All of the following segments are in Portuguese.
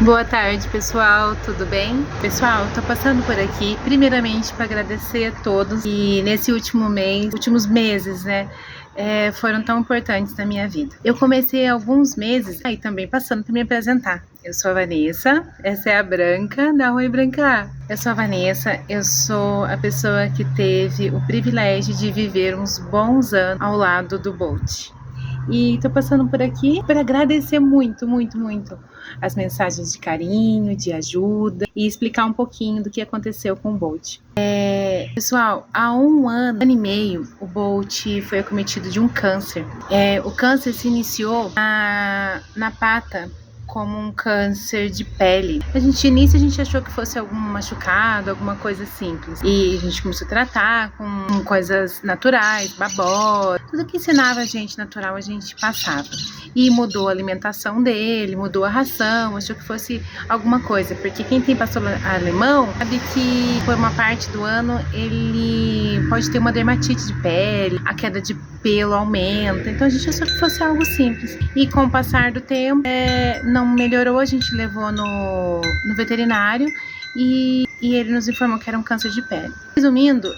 Boa tarde, pessoal, tudo bem? Pessoal, tô passando por aqui primeiramente para agradecer a todos e nesse últimos meses, né, foram tão importantes na minha vida. Eu comecei há alguns meses aí também passando para me apresentar. Eu sou a Vanessa, essa é a Branca, dá um oi, Branca. Eu sou a Vanessa, eu sou a pessoa que teve o privilégio de viver uns bons anos ao lado do Bolt. E tô passando por aqui para agradecer muito, muito, muito as mensagens de carinho, de ajuda e explicar um pouquinho do que aconteceu com o Bolt. Pessoal, há um ano e meio, o Bolt foi acometido de um câncer. O câncer se iniciou na pata, como um câncer de pele. Início a gente achou que fosse algum machucado, alguma coisa simples. E a gente começou a tratar com coisas naturais, babó, tudo que ensinava a gente natural a gente passava. E mudou a alimentação dele, mudou a ração, achou que fosse alguma coisa. Porque quem tem pastor alemão sabe que por uma parte do ano ele pode ter uma dermatite de pele, a queda de pelo aumenta. Então a gente achou que fosse algo simples. E com o passar do tempo, não melhorou, a gente levou no veterinário e ele nos informou que era um câncer de pele. Resumindo,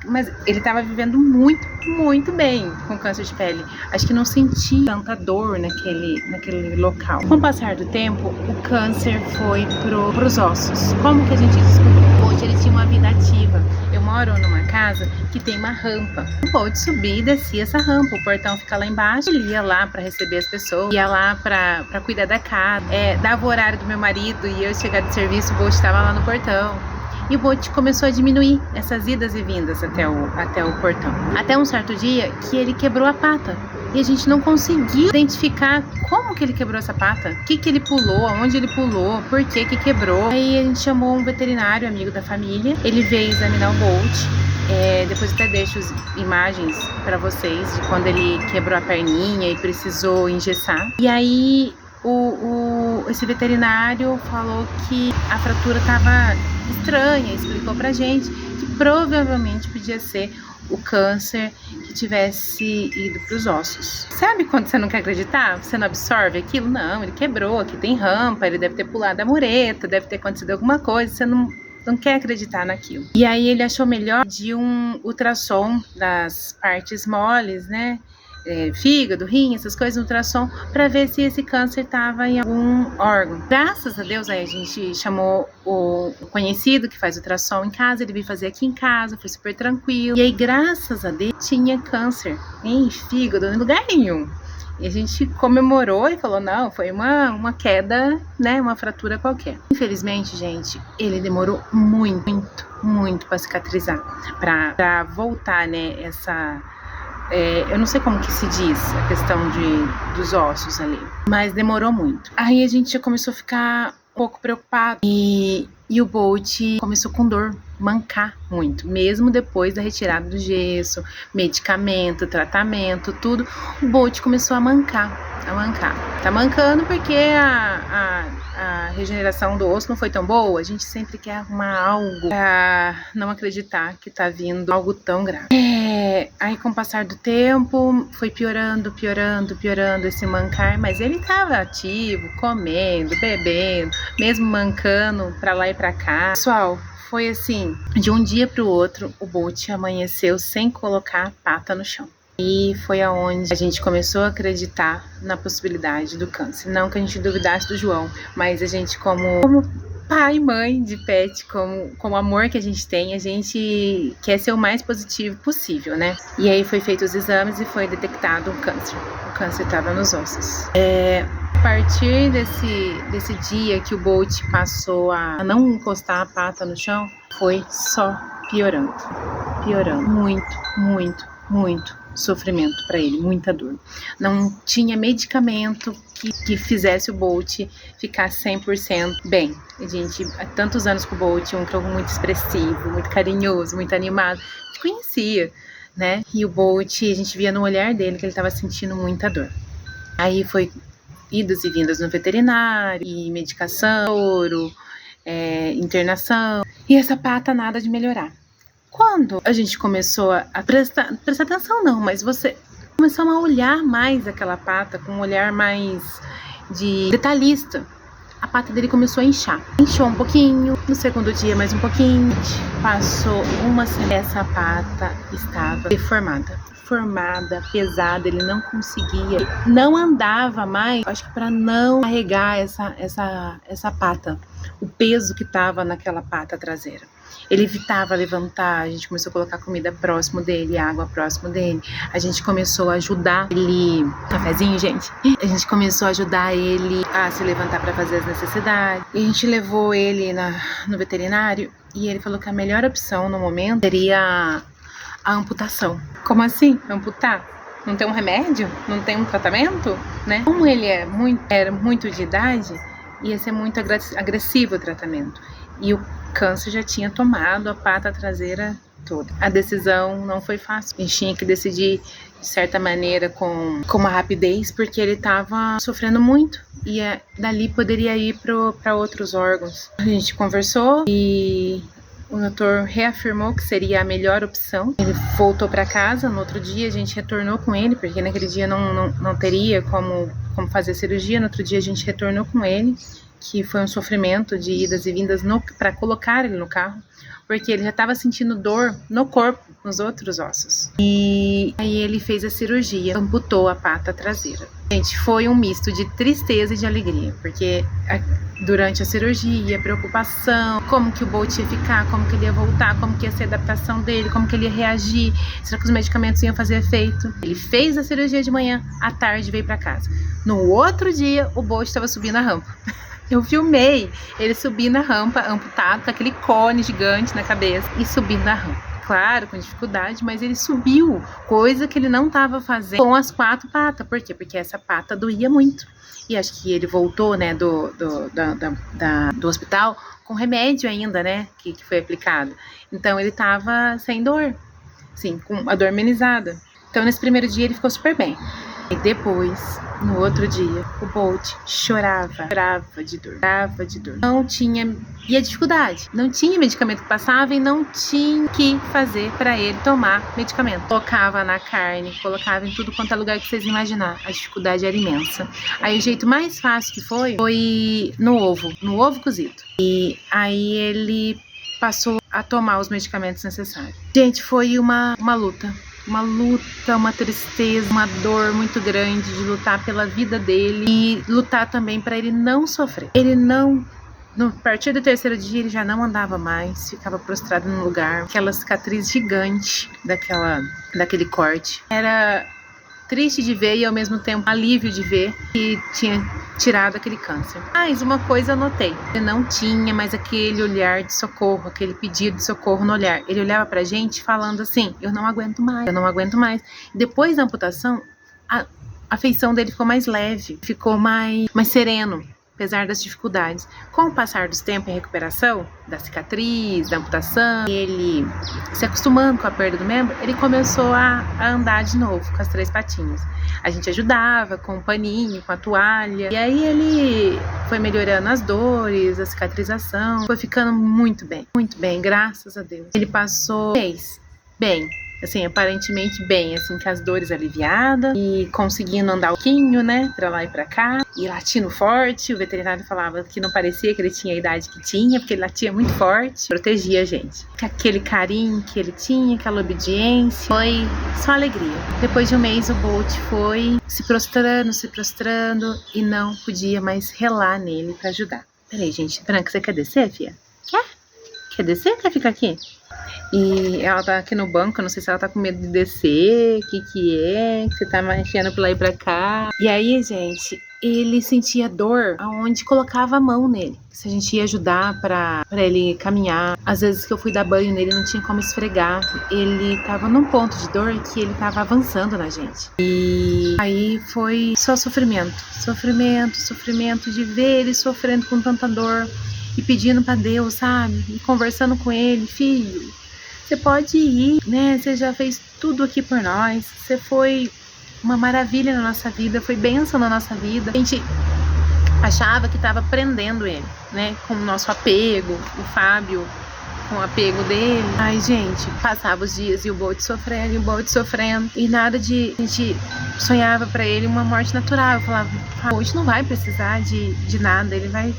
mas ele estava vivendo muito, muito bem com câncer de pele. Acho que não sentia tanta dor naquele local. Com o passar do tempo, o câncer foi pros ossos. Como que a gente descobriu? Hoje ele tinha uma vida ativa. Eu moro numa casa que tem uma rampa. Pode subir e descer essa rampa. O portão fica lá embaixo. Ele ia lá para receber as pessoas, ia lá para cuidar da casa. Dava o horário do meu marido e eu chegar de serviço, o Bolt estava lá no portão. E o Bolt começou a diminuir essas idas e vindas até o portão. Até um certo dia que ele quebrou a pata. E a gente não conseguiu identificar como que ele quebrou essa pata. O que ele pulou, aonde ele pulou, por que quebrou. Aí a gente chamou um veterinário, amigo da família. Ele veio examinar o Bolt. Depois até deixo as imagens para vocês de quando ele quebrou a perninha e precisou engessar. E aí esse veterinário falou que a fratura estava estranha, explicou pra gente que provavelmente podia ser o câncer que tivesse ido para os ossos. Sabe quando você não quer acreditar? Você não absorve aquilo? Não, ele quebrou, aqui tem rampa, ele deve ter pulado a mureta, deve ter acontecido alguma coisa, você não quer acreditar naquilo. E aí ele achou melhor de um ultrassom das partes moles, né? Fígado, rim, essas coisas, ultrassom, para ver se esse câncer estava em algum órgão. Graças a Deus, aí a gente chamou o conhecido que faz ultrassom em casa, ele veio fazer aqui em casa, foi super tranquilo. E aí, graças a Deus, tinha câncer em fígado, em lugar nenhum. E a gente comemorou e falou, não, foi uma queda, né, uma fratura qualquer. Infelizmente, gente, ele demorou muito, muito, muito para cicatrizar, para voltar, né, eu não sei como que se diz a questão dos ossos ali, mas demorou muito. Aí a gente já começou a ficar um pouco preocupado e o Bolt começou com dor, mancar muito, mesmo depois da retirada do gesso, medicamento, tratamento, tudo, o Bolt começou a mancar. Tá mancando porque a regeneração do osso não foi tão boa. A gente sempre quer arrumar algo pra não acreditar que tá vindo algo tão grave. Aí com o passar do tempo foi piorando esse mancar, mas ele tava ativo, comendo, bebendo, mesmo mancando pra lá e pra cá. Pessoal, foi assim, de um dia pro outro o Bolt amanheceu sem colocar a pata no chão. E foi aonde a gente começou a acreditar na possibilidade do câncer. Não que a gente duvidasse do João, mas a gente como pai e mãe de pet, com o amor que a gente tem, a gente quer ser o mais positivo possível, né? E aí foi feito os exames e foi detectado um câncer. O câncer estava nos ossos. A partir desse dia que o Bolt passou a não encostar a pata no chão, foi só piorando. Muito sofrimento para ele, muita dor. Não tinha medicamento que fizesse o Bolt ficar 100% bem. A gente, há tantos anos com o Bolt, um cão muito expressivo, muito carinhoso, muito animado, a gente conhecia, né? E o Bolt, a gente via no olhar dele que ele estava sentindo muita dor. Aí foi idas e vindas no veterinário, e medicação, soro, internação, e essa pata nada de melhorar. Quando a gente começou a prestar atenção não, mas você começou a olhar mais aquela pata com um olhar mais de detalhista. a pata dele começou a inchar. Inchou um pouquinho, no segundo dia mais um pouquinho. Passou uma semana, essa pata estava deformada, pesada, ele não conseguia, não andava mais, acho que para não carregar essa pata, o peso que estava naquela pata traseira. Ele evitava levantar, a gente começou a colocar comida próximo dele, água próximo dele, a gente começou a ajudar ele, cafezinho, gente, a gente começou a ajudar ele a se levantar para fazer as necessidades, e a gente levou ele no veterinário, e ele falou que a melhor opção no momento seria a amputação. Como assim? Amputar? Não tem um remédio? Não tem um tratamento? Né? Como ele era muito de idade, ia ser muito agressivo o tratamento. E o câncer já tinha tomado a pata traseira toda. A decisão não foi fácil. A gente tinha que decidir, de certa maneira, com uma rapidez, porque ele estava sofrendo muito. E dali poderia ir para outros órgãos. A gente conversou e o doutor reafirmou que seria a melhor opção. Ele voltou para casa. No outro dia a gente retornou com ele, porque naquele dia não teria como fazer cirurgia. No outro dia a gente retornou com ele, que foi um sofrimento de idas e vindas para colocar ele no carro, porque ele já estava sentindo dor no corpo, nos outros ossos. E aí ele fez a cirurgia, amputou a pata traseira. Gente, foi um misto de tristeza e de alegria, porque durante a cirurgia, preocupação, como que o Bolt ia ficar, como que ele ia voltar, como que ia ser a adaptação dele, como que ele ia reagir, será que os medicamentos iam fazer efeito? Ele fez a cirurgia de manhã, à tarde veio para casa. No outro dia, o Bolt estava subindo a rampa. Eu filmei ele subindo a rampa, amputado, com aquele cone gigante na cabeça, e subindo a rampa. Claro, com dificuldade, mas ele subiu, coisa que ele não estava fazendo com as 4 patas. Por quê? Porque essa pata doía muito. E acho que ele voltou, né, do hospital com remédio ainda, né, que foi aplicado. Então ele estava sem dor, sim, com a dor amenizada. Então nesse primeiro dia ele ficou super bem. E depois, no outro dia, o Bolt chorava de dor. Não tinha, e a dificuldade, não tinha medicamento que passava e não tinha que fazer para ele tomar medicamento. Colocava na carne, colocava em tudo quanto é lugar que vocês imaginar. A dificuldade era imensa. Aí o jeito mais fácil que foi no ovo cozido. E aí ele passou a tomar os medicamentos necessários. Gente, foi uma luta, uma tristeza, uma dor muito grande de lutar pela vida dele e lutar também para ele não sofrer. Ele no partir do 3º dia ele já não andava mais, ficava prostrado no lugar, aquela cicatriz gigante daquele corte. Era triste de ver e ao mesmo tempo alívio de ver que tinha tirado aquele câncer. Mas uma coisa eu notei, ele não tinha mais aquele olhar de socorro, aquele pedido de socorro no olhar. Ele olhava pra gente falando assim, eu não aguento mais. Depois da amputação, a feição dele ficou mais leve, ficou mais sereno, apesar das dificuldades. Com o passar dos tempos e recuperação da cicatriz, da amputação, ele se acostumando com a perda do membro, ele começou a andar de novo com as 3 patinhas. A gente ajudava com o paninho, com a toalha, e aí ele foi melhorando as dores, a cicatrização, foi ficando muito bem, graças a Deus. Ele passou bem, assim, aparentemente bem, assim, com as dores aliviadas e conseguindo andar um pouquinho, né, pra lá e pra cá, e latindo forte. O veterinário falava que não parecia que ele tinha a idade que tinha, porque ele latia muito forte, protegia a gente. Aquele carinho que ele tinha, aquela obediência, foi só alegria. Depois de um mês, o Bolt foi se prostrando e não podia mais relar nele pra ajudar. Peraí, gente, Branca, você quer descer, filha? Quer descer ou quer ficar aqui? E ela tá aqui no banco, não sei se ela tá com medo de descer, o que você tá mexendo pra lá e pra cá. E aí, gente, ele sentia dor aonde colocava a mão nele. Se a gente ia ajudar pra ele caminhar, às vezes que eu fui dar banho nele, não tinha como esfregar. Ele tava num ponto de dor que ele tava avançando na gente. E aí foi só sofrimento de ver ele sofrendo com tanta dor e pedindo pra Deus, sabe? E conversando com ele, filho, você pode ir, né? Você já fez tudo aqui por nós. Você foi uma maravilha na nossa vida, foi bênção na nossa vida. A gente achava que estava prendendo ele, né? Com o nosso apego, o Fábio com o apego dele. Ai, gente, passava os dias e o Bolt sofrendo, e nada de... A gente sonhava pra ele uma morte natural. Eu falava, o Bolt não vai precisar de nada, ele vai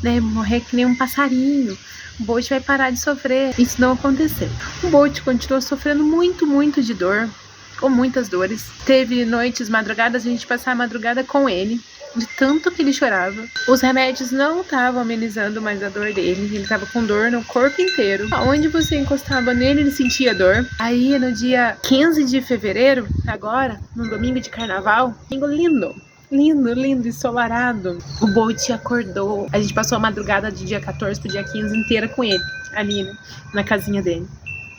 né, morrer que nem um passarinho. O Bolt vai parar de sofrer. Isso não aconteceu. O Bolt continuou sofrendo muito, muito de dor, com muitas dores. Teve noites, madrugadas, a gente passava a madrugada com ele, de tanto que ele chorava. Os remédios não estavam amenizando mais a dor dele. Ele estava com dor no corpo inteiro. Aonde você encostava nele, ele sentia dor. Aí, no dia 15 de fevereiro, agora, no domingo de carnaval, domingo lindo. Lindo, lindo, ensolarado. O Bolt acordou. A gente passou a madrugada de dia 14 pro dia 15 inteira com ele, ali, né, na casinha dele.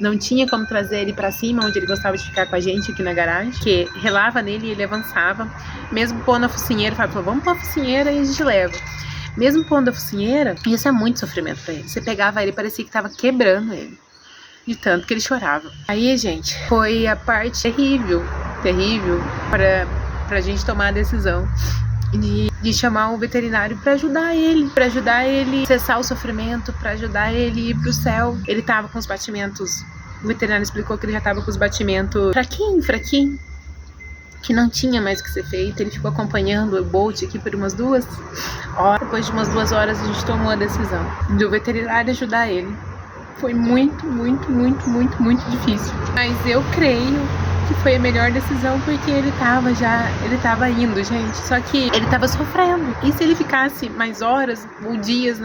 Não tinha como trazer ele pra cima, onde ele gostava de ficar com a gente aqui na garagem, que relava nele e ele avançava. Mesmo pondo a focinheira, falou, vamos pôr a focinheira e a gente leva. Mesmo pondo a focinheira, isso é muito sofrimento pra ele. Você pegava ele, parecia que tava quebrando ele, de tanto que ele chorava. Aí, gente, foi a parte terrível pra gente tomar a decisão de chamar um veterinário pra ajudar ele a cessar o sofrimento, pra ajudar ele a ir pro céu. Ele tava com os batimentos, o veterinário explicou que ele já tava com os batimentos fraquinho, que não tinha mais o que ser feito. Ele ficou acompanhando o Bolt aqui por umas 2 horas. Depois de umas 2 horas a gente tomou a decisão do veterinário ajudar ele. Foi muito, muito, muito, muito, muito difícil. Mas eu creio que foi a melhor decisão, porque ele tava indo, gente. Só que ele tava sofrendo. E se ele ficasse mais horas ou dias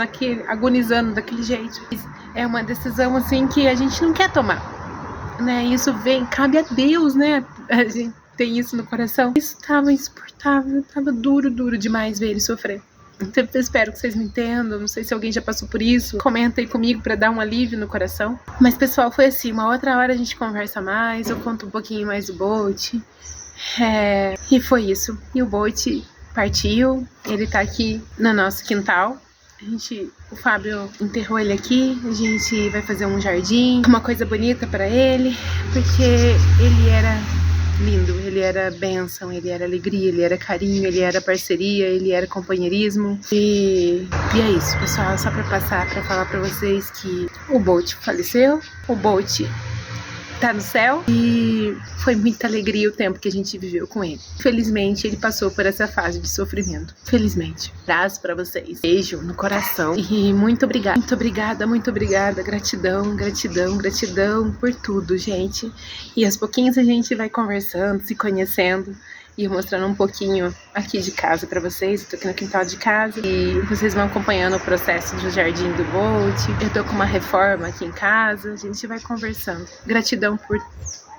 agonizando daquele jeito? É uma decisão, assim, que a gente não quer tomar, né? Isso cabe a Deus, né? A gente tem isso no coração. Isso tava insuportável, tava duro demais ver ele sofrer. Então, eu espero que vocês me entendam. Não sei se alguém já passou por isso. Comenta aí comigo pra dar um alívio no coração. Mas, pessoal, foi assim. Uma outra hora a gente conversa mais. Eu conto um pouquinho mais do Bolt. E foi isso. E o Bolt partiu. Ele tá aqui no nosso quintal. O Fábio enterrou ele aqui. A gente vai fazer um jardim, uma coisa bonita pra ele. Porque ele era lindo, ele era bênção, ele era alegria, ele era carinho, ele era parceria, ele era companheirismo. E é isso, pessoal, só pra falar pra vocês que o Bolt faleceu, o Bolt tá no céu e foi muita alegria o tempo que a gente viveu com ele. Felizmente, ele passou por essa fase de sofrimento. Felizmente. Abraço pra vocês. Beijo no coração. E muito obrigada. Muito obrigada, muito obrigada. Gratidão, gratidão, gratidão por tudo, gente. E aos pouquinhos a gente vai conversando, se conhecendo e mostrando um pouquinho aqui de casa pra vocês. Eu tô aqui no quintal de casa e vocês vão acompanhando o processo do jardim do Bolt. Eu tô com uma reforma aqui em casa, a gente vai conversando. Gratidão por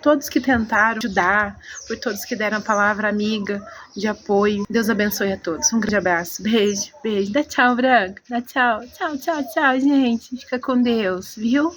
todos que tentaram ajudar, por todos que deram a palavra amiga de apoio. Deus abençoe a todos. Um grande abraço. Beijo, beijo. Dá tchau, Branca. Dá tchau. Tchau, tchau, tchau, gente. Fica com Deus, viu?